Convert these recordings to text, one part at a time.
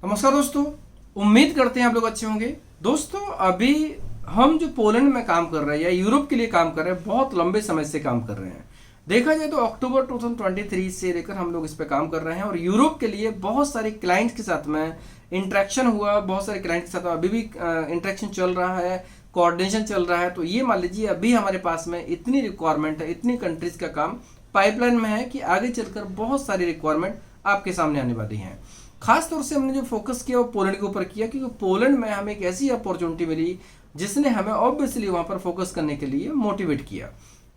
नमस्कार दोस्तों, उम्मीद करते हैं आप लोग अच्छे होंगे। दोस्तों अभी हम जो पोलैंड में काम कर रहे हैं या यूरोप के लिए काम कर रहे हैं, बहुत लंबे समय से काम कर रहे हैं। देखा जाए तो अक्टूबर 2023 से लेकर हम लोग इस पे काम कर रहे हैं और यूरोप के लिए बहुत सारे क्लाइंट्स के साथ में इंटरेक्शन हुआ, बहुत सारे क्लाइंट के साथ अभी भी इंटरेक्शन चल रहा है, कोऑर्डिनेशन चल रहा है। तो ये मान लीजिए अभी हमारे पास में इतनी रिक्वायरमेंट है, इतनी कंट्रीज का काम पाइपलाइन में है कि आगे चलकर बहुत सारी रिक्वायरमेंट आपके सामने आने वाली हैं। खास तौर से हमने जो फोकस किया वो पोलैंड के ऊपर किया, क्योंकि पोलैंड में हमें एक ऐसी अपॉर्चुनिटी मिली जिसने हमें ऑब्वियसली वहां पर फोकस करने के लिए मोटिवेट किया।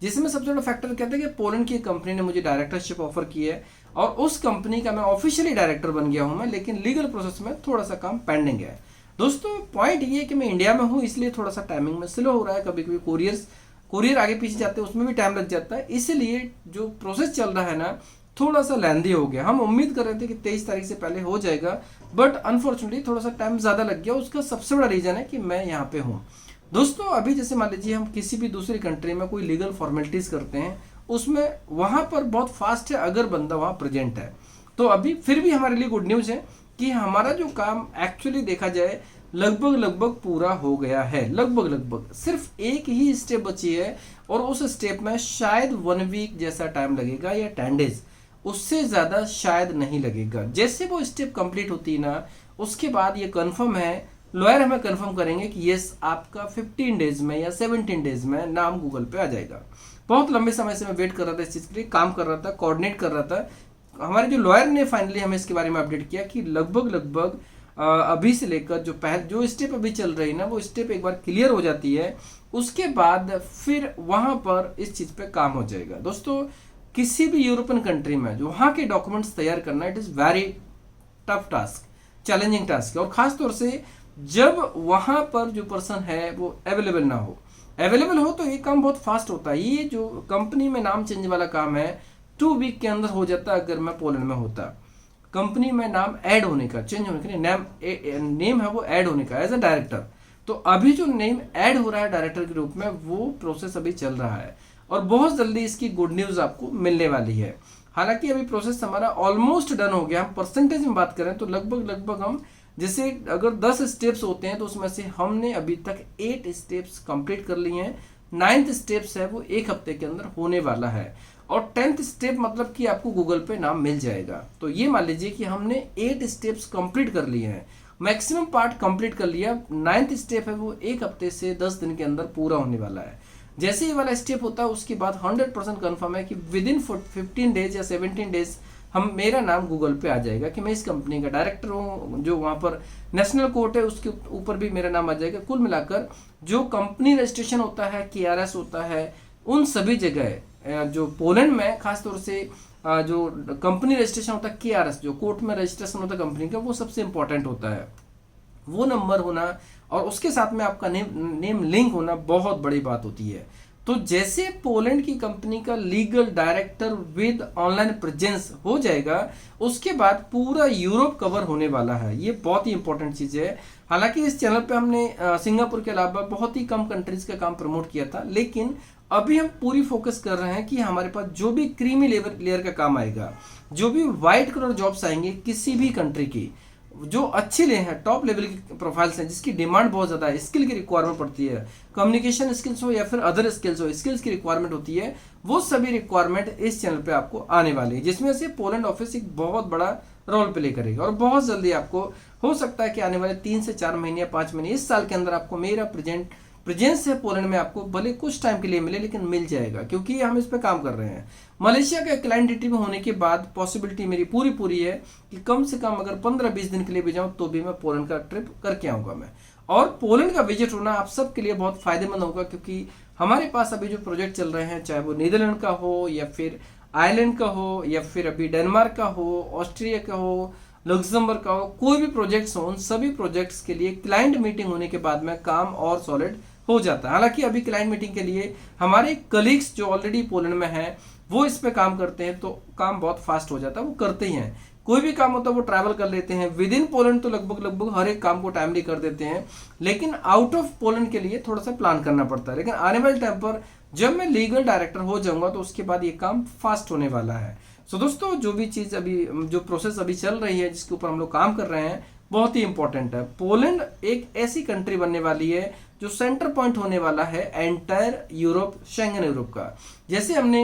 जिसमें सबसे बड़ा फैक्टर कहते हैं कि पोलैंड की कंपनी ने मुझे डायरेक्टरशिप ऑफर की है और उस कंपनी का मैं ऑफिशियली डायरेक्टर बन गया हूं मैं, लेकिन लीगल प्रोसेस में थोड़ा सा काम पेंडिंग है। दोस्तों पॉइंट ये है कि मैं इंडिया में हूं, इसलिए थोड़ा सा टाइमिंग में स्लो हो रहा है। कभी कभी कोरियर आगे पीछे जाते हैं, उसमें भी टाइम लग जाता है, इसलिए जो प्रोसेस चल रहा है ना थोड़ा सा लेंदी हो गया। हम उम्मीद कर रहे थे कि 23 तारीख से पहले हो जाएगा, बट अनफॉर्चुनेटली थोड़ा सा टाइम ज़्यादा लग गया। उसका सबसे बड़ा रीज़न है कि मैं यहाँ पे हूँ। दोस्तों अभी जैसे मान लीजिए हम किसी भी दूसरी कंट्री में कोई लीगल फॉर्मेलिटीज करते हैं, उसमें वहाँ पर बहुत फास्ट है अगर बंदा वहाँ प्रेजेंट है। तो अभी फिर भी हमारे लिए गुड न्यूज़ है कि हमारा जो काम एक्चुअली देखा जाए लगभग पूरा हो गया है। लगभग सिर्फ एक ही स्टेप बची है और उस स्टेप में शायद 1 वीक जैसा टाइम लगेगा या 10 डेज, उससे ज़्यादा शायद नहीं लगेगा। जैसे वो स्टेप कंप्लीट होती है ना, उसके बाद ये कंफर्म है, लॉयर हमें कंफर्म करेंगे कि यस आपका 15 डेज में या 17 डेज में नाम गूगल पे आ जाएगा। बहुत लंबे समय से मैं वेट कर रहा था, इस चीज़ के लिए काम कर रहा था, कोऑर्डिनेट कर रहा था। हमारे जो लॉयर ने फाइनली हमें इसके बारे में अपडेट किया कि लगभग अभी से लेकर जो स्टेप अभी चल रही है ना, वो स्टेप एक बार क्लियर हो जाती है, उसके बाद फिर वहां पर इस चीज़ पे काम हो जाएगा। दोस्तों किसी भी यूरोपियन कंट्री में जो वहाँ के डॉक्यूमेंट्स तैयार करना it is very tough task, challenging task है। और ख़ास तौर से जब वहाँ पर जो पर्सन है वो अवेलेबल ना हो, अवेलेबल हो तो ये काम बहुत फास्ट होता है। ये जो कंपनी में नाम चेंज वाला काम है 2 वीक के अंदर हो जाता है। अगर मैं पोलैंड में होता, कंपनी में नाम ऐड होने का, चेंज होने का, नेम है वो ऐड होने का एज अ डायरेक्टर, तो अभी जो नेम ऐड हो रहा है डायरेक्टर के रूप में, वो प्रोसेस अभी चल रहा है और बहुत जल्दी इसकी गुड न्यूज़ आपको मिलने वाली है। हालांकि अभी प्रोसेस हमारा ऑलमोस्ट डन हो गया। हम परसेंटेज में बात करें तो लगभग हम जैसे अगर 10 स्टेप्स होते हैं तो उसमें से हमने अभी तक 8 स्टेप्स कंप्लीट कर लिए हैं। 9th स्टेप्स है वो 1 हफ्ते के अंदर होने वाला है और 10th स्टेप मतलब कि आपको गूगल पे नाम मिल जाएगा। तो ये मान लीजिए कि हमने 8 स्टेप्स कंप्लीट कर लिए हैं, मैक्सिमम पार्ट कंप्लीट कर लिया। 9th स्टेप है वो 1 हफ्ते से 10 दिन के अंदर पूरा होने वाला है। जैसे ही वाला स्टेप होता है उसके बाद 100% कन्फर्म है कि विद इन 15 डेज या 17 डेज हम मेरा नाम गूगल पे आ जाएगा कि मैं इस कंपनी का डायरेक्टर हूँ। जो वहाँ पर नेशनल कोर्ट है उसके ऊपर भी मेरा नाम आ जाएगा। कुल मिलाकर जो कंपनी रजिस्ट्रेशन होता है, KRS होता है, उन सभी जगह जो पोलैंड में खासतौर से जो कंपनी रजिस्ट्रेशन होता है KRS, जो कोर्ट में रजिस्ट्रेशन होता है कंपनी का, वो सबसे इंपॉर्टेंट होता है। वो नंबर होना और उसके साथ में आपका नेम लिंक होना बहुत बड़ी बात होती है। तो जैसे पोलैंड की कंपनी का legal director with online presence हो जाएगा, उसके बाद पूरा यूरोप कवर होने वाला है। ये बहुत ही इंपॉर्टेंट चीज़ है। हालांकि इस चैनल पे हमने सिंगापुर के अलावा बहुत ही कम कंट्रीज का काम प्रमोट किया था, लेकिन अभी हम पूरी फोकस कर रहे हैं कि हमारे पास जो भी क्रीमी लेयर का काम आएगा, जो भी वाइट कलर जॉब्स आएंगे किसी भी कंट्री की, जो अच्छे ले हैं, टॉप लेवल की प्रोफाइल्स हैं, जिसकी डिमांड बहुत ज़्यादा है, स्किल की रिक्वायरमेंट पड़ती है, कम्युनिकेशन स्किल्स हो या फिर अदर स्किल्स हो, स्किल्स की रिक्वायरमेंट होती है, वो सभी रिक्वायरमेंट इस चैनल पे आपको आने वाली है, जिसमें से पोलैंड ऑफिस एक बहुत बड़ा रोल प्ले करेगा। और बहुत जल्दी आपको हो सकता है कि आने वाले 3 से 4 महीने या 5 महीने, इस साल के अंदर आपको मेरा प्रेजेंस है पोलैंड में, आपको भले कुछ टाइम के लिए मिले लेकिन मिल जाएगा, क्योंकि हम इस पर काम कर रहे हैं। मलेशिया का क्लाइंट में होने के बाद पॉसिबिलिटी मेरी पूरी है कि कम से कम अगर 15-20 दिन के लिए भी जाऊँ तो भी मैं पोलैंड का ट्रिप करके आऊँगा मैं। और पोलैंड का विजिट होना आप सबके लिए बहुत फायदेमंद होगा, क्योंकि हमारे पास अभी जो प्रोजेक्ट चल रहे हैं, चाहे वो नीदरलैंड का हो या फिर आयरलैंड का हो या फिर अभी डेनमार्क का हो, ऑस्ट्रिया का हो, लग्जमबर्ग का हो, कोई भी प्रोजेक्ट्स हो, उन सभी प्रोजेक्ट्स के लिए क्लाइंट मीटिंग होने के बाद में काम और सॉलिड हो जाता है। हालांकि अभी क्लाइंट मीटिंग के लिए हमारे कलीग्स जो ऑलरेडी पोलैंड में हैं वो इस पे काम करते हैं, तो काम बहुत फास्ट हो जाता है, वो करते ही हैं। कोई भी काम होता है वो ट्रैवल कर लेते हैं विद इन पोलैंड, तो लगभग हर एक काम को टाइमली कर देते हैं, लेकिन आउट ऑफ पोलैंड के लिए थोड़ा सा प्लान करना पड़ता है। लेकिन आने वाले टाइम पर जब मैं लीगल डायरेक्टर हो जाऊंगा तो उसके बाद ये काम फास्ट होने वाला है। सो दोस्तों जो भी चीज़ अभी, जो प्रोसेस अभी चल रही है, जिसके ऊपर हम लोग काम कर रहे हैं, बहुत ही इंपॉर्टेंट है। पोलैंड एक ऐसी कंट्री बनने वाली है जो सेंटर पॉइंट होने वाला है एंटायर यूरोप, शेंगन यूरोप का। जैसे हमने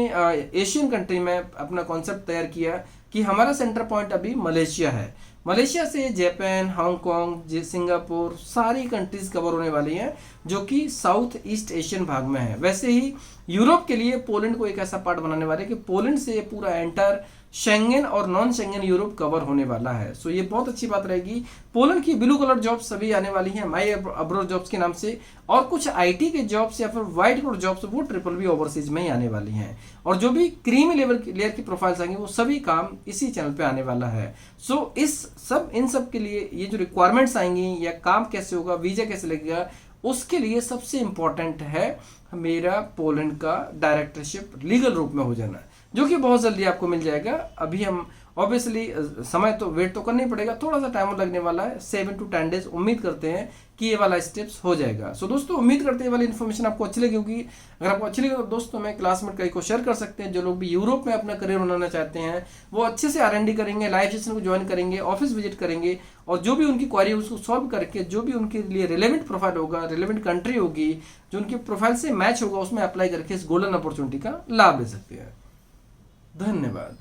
एशियन कंट्री में अपना कॉन्सेप्ट तैयार किया कि हमारा सेंटर पॉइंट अभी मलेशिया है, मलेशिया से जापान, हांगकांग, सिंगापुर सारी कंट्रीज कवर होने वाली हैं जो कि साउथ ईस्ट एशियन भाग में है। वैसे ही यूरोप के लिए पोलैंड को एक ऐसा पार्ट बनाने वाले कि पोलैंड से पूरा एंटायर शेंगन और नॉन शेंगन यूरोप कवर होने वाला है। सो ये बहुत अच्छी बात रहेगी। पोलैंड की ब्लू कलर जॉब्स सभी आने वाली हैं माई अब्रॉड जॉब्स के नाम से, और कुछ आईटी के जॉब्स या फिर व्हाइट कलर जॉब्स वो BBB ओवरसीज में ही आने वाली हैं। और जो भी क्रीमी लेयर की प्रोफाइल्स आएंगी वो सभी काम इसी चैनल पे आने वाला है। सो इन सब के लिए ये जो रिक्वायरमेंट्स आएंगी या काम कैसे होगा, वीजा कैसे लगेगा, उसके लिए सबसे इंपॉर्टेंट है मेरा पोलैंड का डायरेक्टरशिप लीगल रूप में हो जाना, जो कि बहुत जल्दी आपको मिल जाएगा। अभी हम ऑब्वियसली समय तो वेट तो करना ही पड़ेगा, थोड़ा सा टाइम लगने वाला है, 7 to 10 डेज। उम्मीद करते हैं कि ये वाला स्टेप्स हो जाएगा। सो दोस्तों उम्मीद करते हैं ये वाली इन्फॉर्मेशन आपको अच्छी लगी होगी। अगर आपको अच्छी लगी तो दोस्तों में क्लासमेट कई को शेयर कर सकते हैं। जो लोग भी यूरोप में अपना करियर बनाना चाहते हैं वो अच्छे से R&D करेंगे, लाइव सेशन को ज्वाइन करेंगे, ऑफिस विजिट करेंगे, और जो भी उनकी क्वारी उसको सॉल्व करके जो भी उनके लिए रिलेवेंट प्रोफाइल होगा, रिलेवेंट कंट्री होगी, जो उनकी प्रोफाइल से मैच होगा, उसमें अप्लाई करके इस गोल्डन अपॉर्चुनिटी का लाभ ले सकते हैं। धन्यवाद।